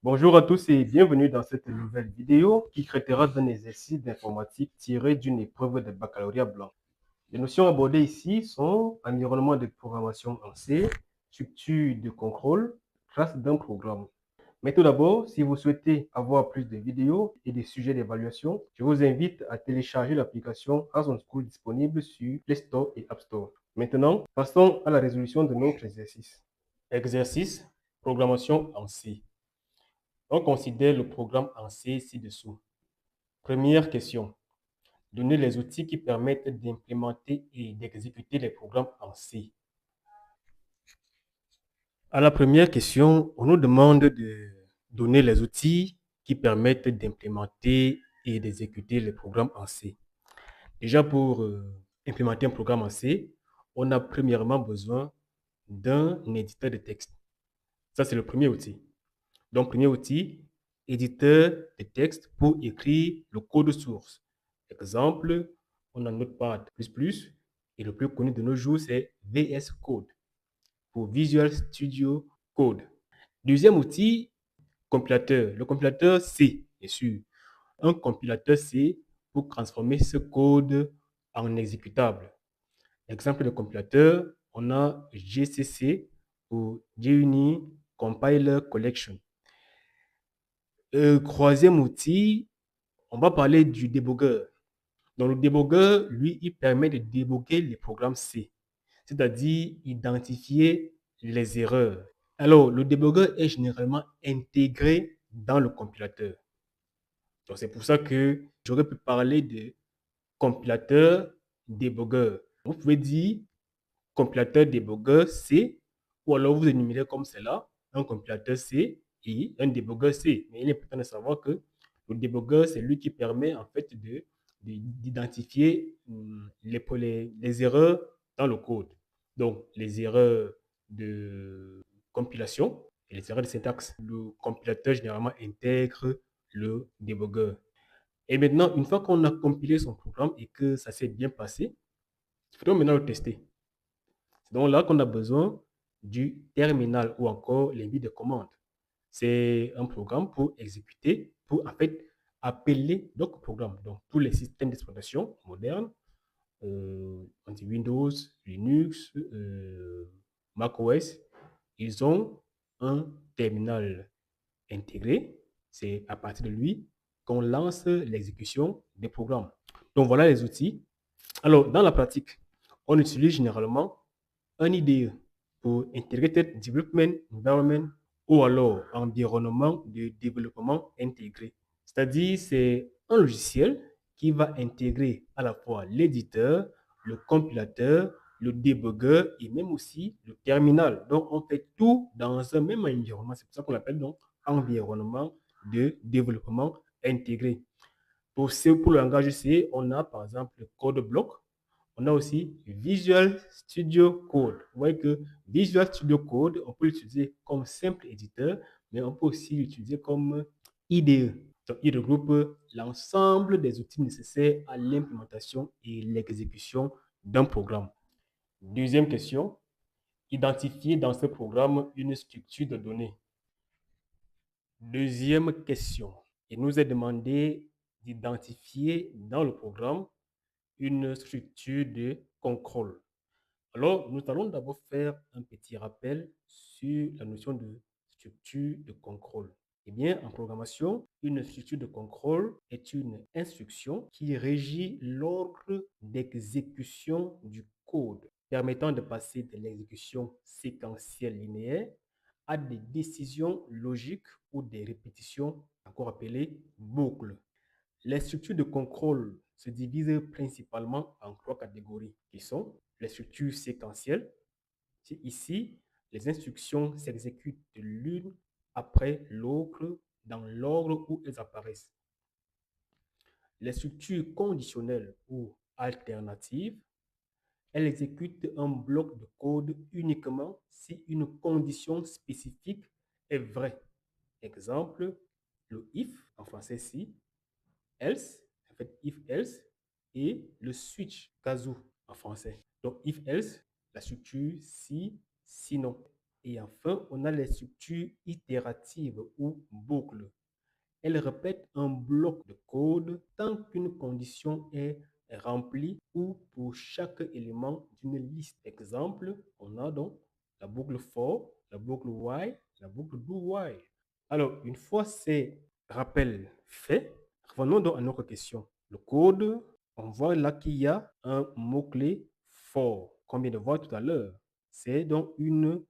Bonjour à tous et bienvenue dans cette nouvelle vidéo qui traitera d'un exercice d'informatique tiré d'une épreuve de baccalauréat blanc. Les notions abordées ici sont environnement de programmation en C, structure de contrôle, trace d'un programme. Mais tout d'abord, si vous souhaitez avoir plus de vidéos et des sujets d'évaluation, je vous invite à télécharger l'application Amazon School disponible sur Play Store et App Store. Maintenant, passons à la résolution de notre exercice. Exercice, programmation en C. On considère le programme en C ci-dessous. Première question. Donnez les outils qui permettent d'implémenter et d'exécuter les programmes en C. À la première question, on nous demande de donner les outils qui permettent d'implémenter et d'exécuter les programmes en C. Déjà, pour implémenter un programme en C, on a premièrement besoin d'un éditeur de texte. Ça, c'est le premier outil. Donc, premier outil, éditeur de texte pour écrire le code source. Exemple, on a Notepad++, et le plus connu de nos jours, c'est VS Code pour Visual Studio Code. Deuxième outil, compilateur. Le compilateur C, bien sûr. Un compilateur C pour transformer ce code en exécutable. Exemple de compilateur, on a GCC pour JUnit Compiler Collection. Troisième outil, on va parler du débogueur. Donc, le débogueur, lui, il permet de déboguer les programmes C, c'est-à-dire identifier les erreurs. Alors, le débogueur est généralement intégré dans le compilateur. Donc, c'est pour ça que j'aurais pu parler de compilateur débogueur. Vous pouvez dire compilateur débogueur C, ou alors vous énumérez comme c'est là, un compilateur C et un débogueur C. Mais il est important de savoir que le débogueur, c'est lui qui permet en fait d'identifier les erreurs dans le code. Donc, les erreurs de compilation et les erreurs de syntaxe. Le compilateur généralement intègre le débogueur. Et maintenant, une fois qu'on a compilé son programme et que ça s'est bien passé, il faudra maintenant le tester. C'est donc là qu'on a besoin du terminal ou encore les lignes de commande. C'est un programme pour exécuter, pour en fait appeler d'autres programmes. Donc, tous les systèmes d'exploitation modernes, anti-Windows, Linux, macOS, ils ont un terminal intégré. C'est à partir de lui qu'on lance l'exécution des programmes. Donc, voilà les outils. Alors, dans la pratique, on utilise généralement un IDE pour Integrated Development Environment ou alors environnement de développement intégré. C'est-à-dire, c'est un logiciel qui va intégrer à la fois l'éditeur, le compilateur, le débogueur et même aussi le terminal. Donc, on fait tout dans un même environnement. C'est pour ça qu'on l'appelle donc environnement de développement intégré. Pour le langage C, on a par exemple CodeBlock. On a aussi Visual Studio Code. Vous voyez que Visual Studio Code, on peut l'utiliser comme simple éditeur, mais on peut aussi l'utiliser comme IDE. Donc, il regroupe l'ensemble des outils nécessaires à l'implémentation et l'exécution d'un programme. Deuxième question, identifier dans ce programme une structure de données. Deuxième question, il nous est demandé d'identifier dans le programme une structure de contrôle. Alors, nous allons d'abord faire un petit rappel sur la notion de structure de contrôle. Eh bien, en programmation, une structure de contrôle est une instruction qui régit l'ordre d'exécution du code, permettant de passer de l'exécution séquentielle linéaire à des décisions logiques ou des répétitions, encore appelées boucles. Les structures de contrôle se divisent principalement en trois catégories qui sont les structures séquentielles. Ici, les instructions s'exécutent l'une après l'autre dans l'ordre où elles apparaissent. Les structures conditionnelles ou alternatives, elles exécutent un bloc de code uniquement si une condition spécifique est vraie. Exemple, le if, en français si, else, en fait if else, et le switch, cas où, en français. Donc if else, la structure si, sinon. Et enfin, on a les structures itératives ou boucles. Elles répètent un bloc de code tant qu'une condition est remplie ou pour chaque élément d'une liste. Exemple, on a donc la boucle for, la boucle while, la boucle do while. Alors, une fois ces rappels faits, revenons donc à notre question. Le code, on voit là qu'il y a un mot-clé for, qu'on vient de voir tout à l'heure. C'est donc une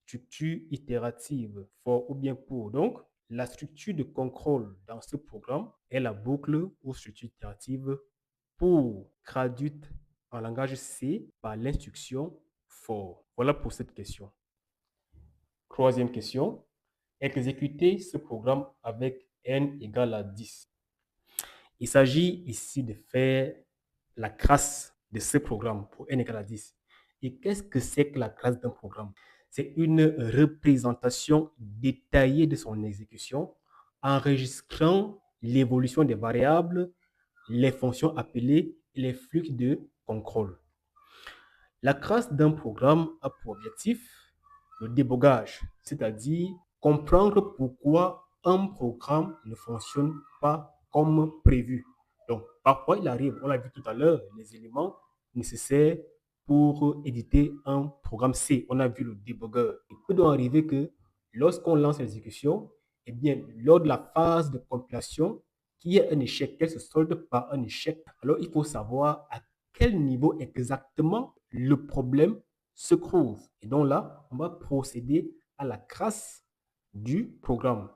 structure itérative, for ou bien pour. Donc, la structure de contrôle dans ce programme est la boucle ou structure itérative pour, traduite en langage C par l'instruction for. Voilà pour cette question. Troisième question. Exécuter ce programme avec n égale à 10. Il s'agit ici de faire la classe de ce programme pour n égale à 10. Et qu'est-ce que c'est que la classe d'un programme? C'est une représentation détaillée de son exécution, enregistrant l'évolution des variables, les fonctions appelées et les flux de contrôle. La classe d'un programme a pour objectif le débogage, c'est-à-dire comprendre pourquoi un programme ne fonctionne pas comme prévu. Donc, parfois, il arrive, on l'a vu tout à l'heure, les éléments nécessaires pour éditer un programme C. On a vu le débugger. Il peut donc arriver que lorsqu'on lance l'exécution, eh bien, lors de la phase de compilation, qu'il y ait un échec, qu'elle se solde par un échec. Alors, il faut savoir à quel niveau exactement le problème se trouve. Et donc là, on va procéder à la classe du programme.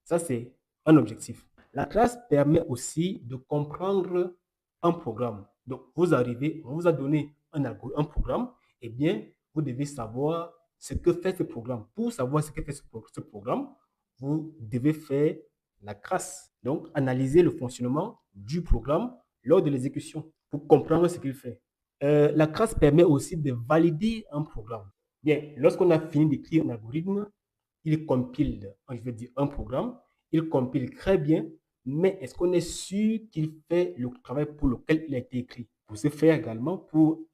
Ça, c'est un objectif. La classe permet aussi de comprendre un programme. Donc, vous arrivez, on vous a donné un programme, eh bien, vous devez savoir ce que fait ce programme. Pour savoir ce que fait ce programme, vous devez faire la classe. Donc, analyser le fonctionnement du programme lors de l'exécution pour comprendre ce qu'il fait. La classe permet aussi de valider un programme. Bien, lorsqu'on a fini d'écrire un algorithme, il compile, je veux dire, un programme, il compile très bien, mais est-ce qu'on est sûr qu'il fait le travail pour lequel il a été écrit? Pour ce faire également, pour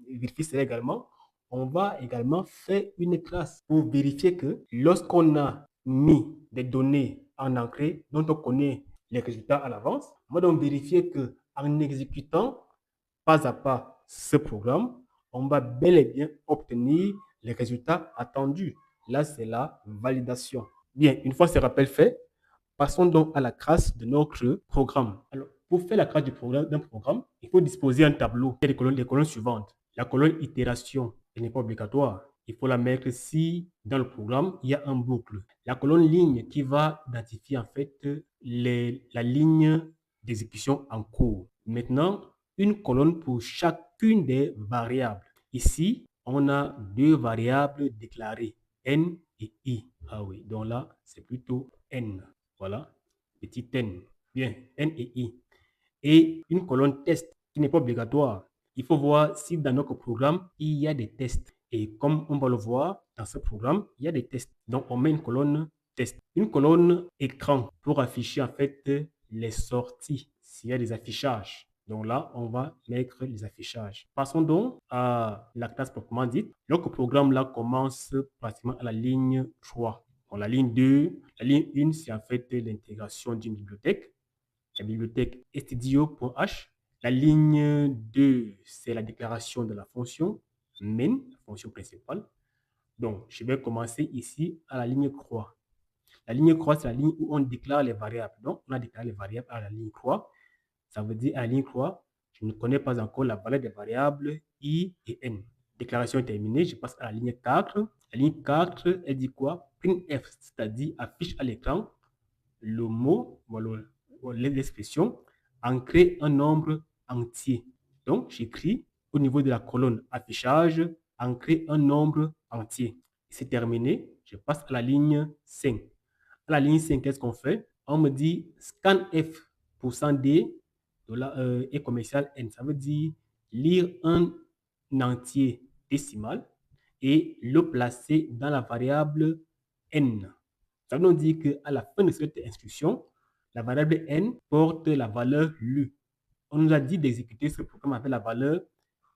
vérifier cela également, on va également faire une classe pour vérifier que lorsqu'on a mis des données en entrée dont on connaît les résultats à l'avance, on va donc vérifier que en exécutant pas à pas ce programme, on va bel et bien obtenir les résultats attendus. Là, c'est la validation. Bien, une fois ces rappels faits, passons donc à la classe de notre programme. Alors, pour faire la classe d'un programme, il faut disposer un tableau. Il y a les colonnes suivantes. La colonne itération, elle n'est pas obligatoire. Il faut la mettre si dans le programme, il y a un boucle. La colonne ligne qui va identifier en fait la ligne d'exécution en cours. Maintenant, une colonne pour chacune des variables. Ici, on a deux variables déclarées, n et i. Ah oui, donc là, c'est plutôt n. Voilà, petit n. Bien, n et i. Et une colonne test qui n'est pas obligatoire. Il faut voir si dans notre programme, il y a des tests. Et comme on va le voir dans ce programme, il y a des tests. Donc, on met une colonne test. Une colonne écran pour afficher en fait les sorties, s'il y a des affichages. Donc là, on va mettre les affichages. Passons donc à la classe proprement dite. Notre programme là commence pratiquement à la ligne 3. Bon, la ligne 2, la ligne 1, c'est en fait l'intégration d'une bibliothèque. La bibliothèque studio.h. La ligne 2, c'est la déclaration de la fonction main, la fonction principale. Donc, je vais commencer ici à la ligne croix. La ligne croix, c'est la ligne où on déclare les variables. Donc, on a déclaré les variables à la ligne croix. Ça veut dire à la ligne croix, je ne connais pas encore la valeur des variables i et n. Déclaration terminée, je passe à la ligne 4. La ligne 4, elle dit quoi? Printf, c'est-à-dire affiche à l'écran le mot, l'expression, ancrer un nombre entier. Donc, j'écris au niveau de la colonne affichage, ancrer un nombre entier. C'est terminé, je passe à la ligne 5. À la ligne 5, qu'est-ce qu'on fait? On me dit scanf %d et commercial n. Ça veut dire lire un entier décimal et le placer dans la variable n. Ça veut dire qu'à la fin de cette instruction, la variable n porte la valeur lue. On nous a dit d'exécuter ce programme avec la valeur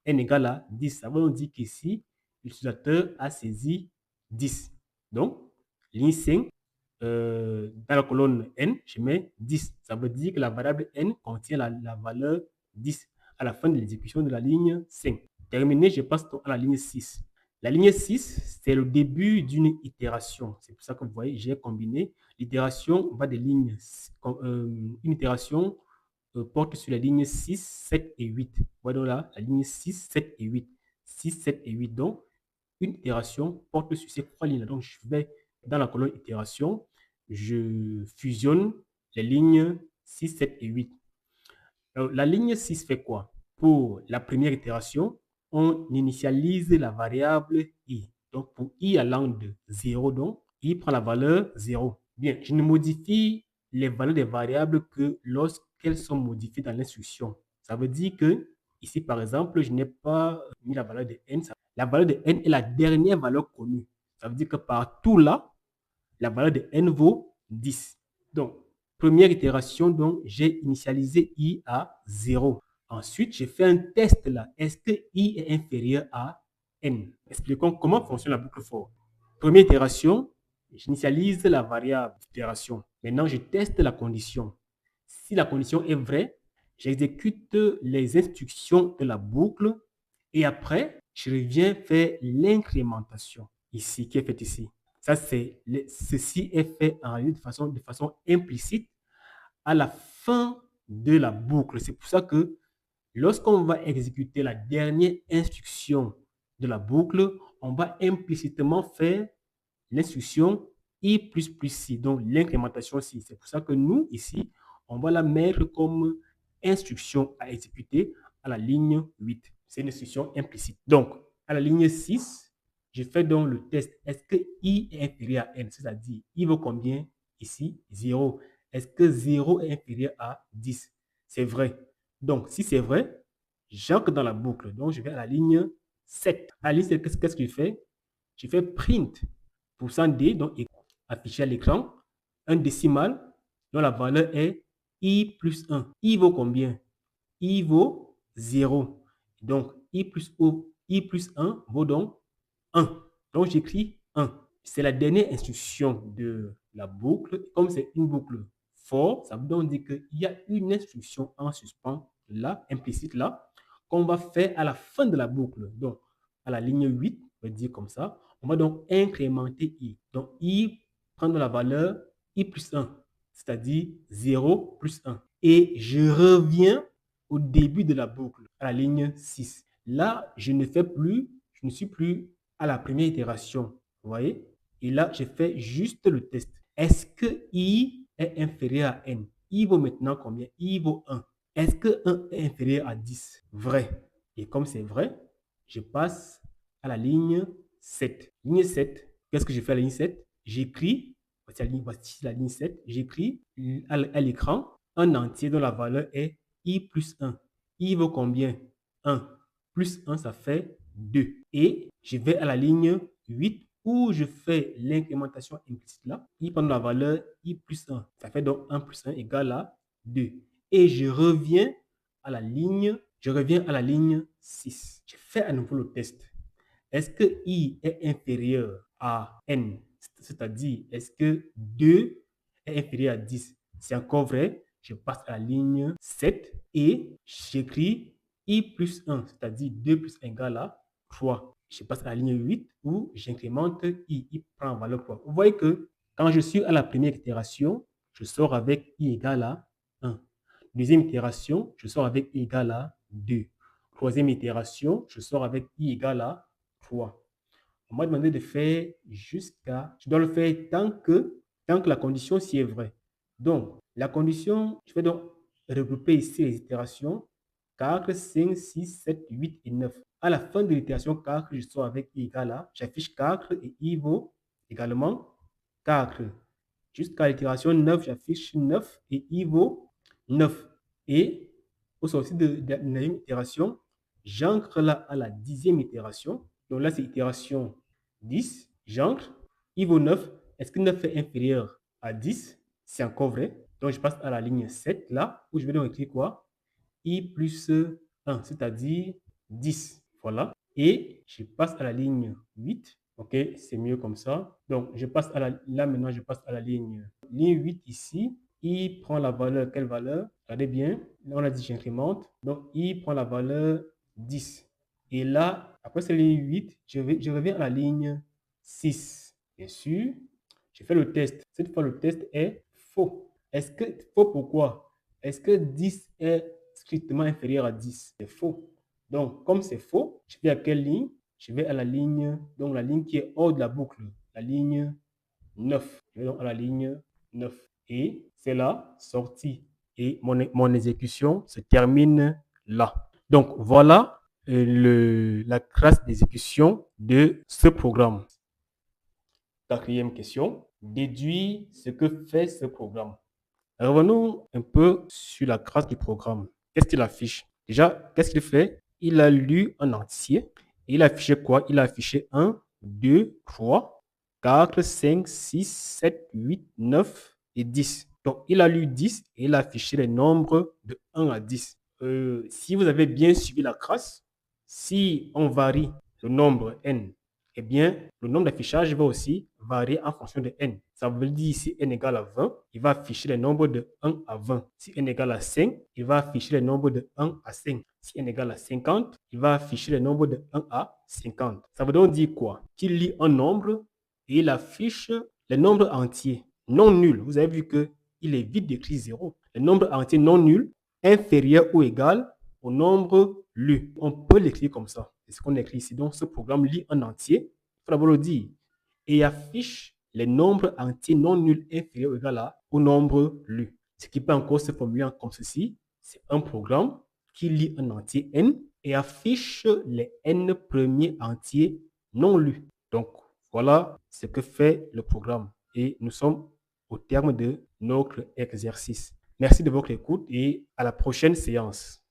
n égale à 10. Ça veut dire qu'ici, l'utilisateur a saisi 10. Donc, ligne 5, dans la colonne n, je mets 10. Ça veut dire que la variable n contient la valeur 10 à la fin de l'exécution de la ligne 5. Terminé, je passe à la ligne 6. La ligne 6, c'est le début d'une itération. C'est pour ça que vous voyez, j'ai combiné. L'itération va des lignes. Une itération porte sur les lignes 6, 7 et 8. Vous voyez donc là, la ligne 6, 7 et 8. 6, 7 et 8. Donc, une itération porte sur ces trois lignes. Donc, je vais dans la colonne itération, je fusionne les lignes 6, 7 et 8. Alors, la ligne 6 fait quoi? Pour la première itération, on initialise la variable i. Donc, pour i allant de 0, donc, i prend la valeur 0. Bien, je ne modifie les valeurs des variables que lorsqu'elles sont modifiées dans l'instruction. Ça veut dire que, ici, par exemple, je n'ai pas mis la valeur de n. La valeur de n est la dernière valeur connue. Ça veut dire que partout là, la valeur de n vaut 10. Donc, première itération, donc, j'ai initialisé i à 0. Ensuite, j'ai fait un test là. Est-ce que i est inférieur à n? Expliquons comment fonctionne la boucle for. Première itération, j'initialise la variable d'itération. Maintenant, je teste la condition. Si la condition est vraie, j'exécute les instructions de la boucle et après, je reviens faire l'incrémentation ici, qui est faite ici. Ça, ceci est fait en réalité de façon implicite à la fin de la boucle. C'est pour ça que lorsqu'on va exécuter la dernière instruction de la boucle, on va implicitement faire l'instruction i plus ci, donc l'incrémentation ci. C'est pour ça que nous, ici, on va la mettre comme instruction à exécuter à la ligne 8. C'est une instruction implicite. Donc, à la ligne 6, je fais donc le test. Est-ce que i est inférieur à n? C'est-à-dire, i vaut combien ici? 0. Est-ce que 0 est inférieur à 10? C'est vrai. Donc, si c'est vrai, j'entre dans la boucle. Donc, je vais à la ligne 7. À la ligne 7, qu'est-ce que je fais? Je fais print %d, donc affiché à l'écran, un décimal dont la valeur est i plus 1. I vaut combien? I vaut 0. Donc, i plus 1 vaut donc 1. Donc, j'écris 1. C'est la dernière instruction de la boucle. Comme c'est une boucle for, ça veut donc dire qu'il y a une instruction en suspens là, implicite là, qu'on va faire à la fin de la boucle. Donc, à la ligne 8, on va dire comme ça, on va donc incrémenter i. Donc, i prend la valeur i plus 1, c'est-à-dire 0 plus 1. Et je reviens au début de la boucle, à la ligne 6. Là, je ne suis plus à la première itération. Vous voyez? Et là, je fais juste le test. Est-ce que i est inférieur à n? I vaut maintenant combien? I vaut 1. Est-ce que 1 est inférieur à 10? Vrai. Et comme c'est vrai, je passe à la ligne 7. Ligne 7, qu'est-ce que je fais à la ligne 7? J'écris, voici la ligne 7, j'écris à l'écran un entier dont la valeur est i plus 1. I vaut combien? 1. Plus 1, ça fait 2. Et je vais à la ligne 8 où je fais l'incrémentation implicite là. I prend la valeur i plus 1. Ça fait donc 1 plus 1 égale à 2. Et je reviens à la ligne 6. Je fais à nouveau le test. Est-ce que i est inférieur à n? C'est-à-dire, est-ce que 2 est inférieur à 10? C'est encore vrai. Je passe à la ligne 7 et j'écris i plus 1, c'est-à-dire 2 plus 1 égale à 3. Je passe à la ligne 8 où j'incrémente i. I prend valeur 3. Vous voyez que quand je suis à la première itération, je sors avec i égale à 1. Deuxième itération, je sors avec i égale à 2. Troisième itération, je sors avec i égale à 3. On m'a demandé de faire jusqu'à... Je dois le faire tant que la condition s'y est vraie. Donc, la condition, je vais donc regrouper ici les itérations 4, 5, 6, 7, 8 et 9. À la fin de l'itération 4, je sors avec i égale à, j'affiche 4 et i vaut également 4. Jusqu'à l'itération 9, j'affiche 9 et i vaut 9. Et au sortir de la 9e itération, j'ancre là à la 10e itération. Donc là, c'est itération 10. J'ancre, i vaut 9. Est-ce que 9 est inférieur à 10? C'est encore vrai. Donc je passe à la ligne 7 là, où je vais donc écrire quoi? I plus 1, c'est-à-dire 10. Voilà. Et je passe à la ligne 8 OK, c'est mieux comme ça. Donc, là maintenant, je passe à la ligne 8 ici. I prend la valeur, quelle valeur? Regardez bien, là on a dit j'incrémente. Donc, I prend la valeur 10. Et là, après cette ligne 8, je reviens à la ligne 6. Bien sûr, je fais le test. Cette fois, le test est faux. Est-ce que faux pourquoi? Est-ce que 10 est strictement inférieur à 10? C'est faux. Donc, comme c'est faux, je vais à quelle ligne? Je vais à la ligne, donc la ligne qui est hors de la boucle, la ligne 9. Je vais donc à la ligne 9. Et c'est la sortie. Et mon exécution se termine là. Donc, voilà la classe d'exécution de ce programme. Quatrième question. Déduis ce que fait ce programme. Revenons un peu sur la trace du programme. Qu'est-ce qu'il affiche? Déjà, qu'est-ce qu'il fait? Il a lu en entier. Et il a affiché quoi? Il a affiché 1, 2, 3, 4, 5, 6, 7, 8, 9 et 10. Donc, il a lu 10 et il a affiché les nombres de 1 à 10. Si vous avez bien suivi la crasse, si on varie le nombre n, eh bien, le nombre d'affichage va aussi varier en fonction de n. Ça veut dire si n égale à 20, il va afficher les nombres de 1 à 20. Si n égale à 5, il va afficher les nombres de 1 à 5. Si n égale à 50, il va afficher les nombres de 1 à 50. Ça veut donc dire quoi? Qu'il lit un nombre et il affiche les nombres entiers non nuls. Vous avez vu qu'il évite d'écrire 0. Les nombres entiers non nuls inférieurs ou égal au nombre lu. On peut l'écrire comme ça. C'est ce qu'on écrit ici. Donc, ce programme lit en entier. Il faut d'abord le dire. Et affiche les nombres entiers non nuls inférieurs ou égal au nombre lu. Ce qui peut encore se formuler comme ceci. C'est un programme qui lit en entier n et affiche les n premiers entiers non lus. Donc, voilà ce que fait le programme. Et nous sommes au terme de notre exercice. Merci de votre écoute et à la prochaine séance.